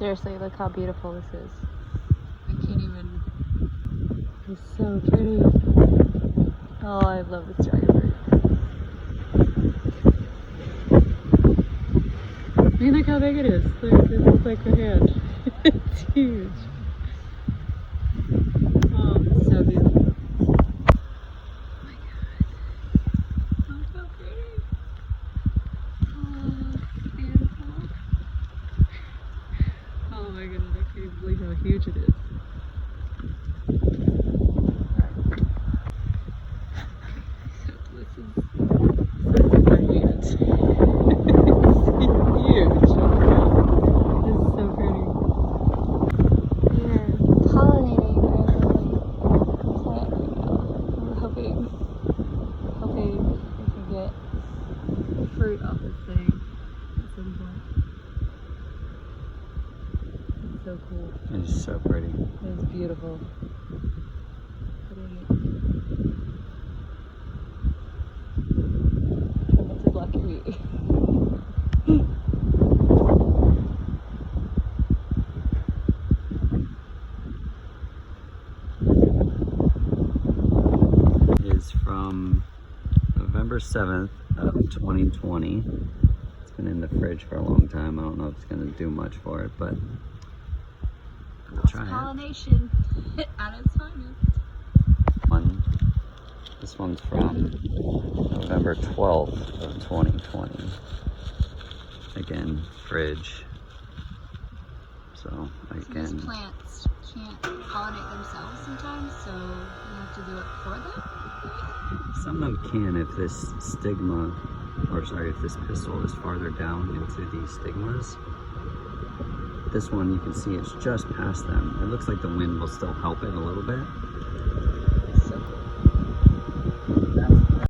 Seriously, look how beautiful this is. I can't even. It's so pretty. Oh, I love this dragonfruit. I mean, look how big it is. Look, this is like a hand. It's huge. Oh, it's so beautiful. Oh my god. Oh, so pretty. Oh, beautiful. Oh my goodness, I can't even believe how huge it is. This is my hand. It's huge. Oh my god. This is so pretty. We're pollinating our little plant right now. We're hoping we can get fruit off this thing at some point. It's so cool. It's so pretty. It's beautiful. This is lucky me. Is from November 7th of 2020. It's been in the fridge for a long time. I don't know if it's going to do much for it, but I'll try it. Pollination at its finest. This one's from November 12th of 2020. Again, fridge. So again, These plants can't pollinate themselves sometimes, so you have to do it for them. some of them can if this stigma, or sorry, if this pistil is farther down into these stigmas. This one, you can see it's just past them. It looks like the wind will still help it a little bit,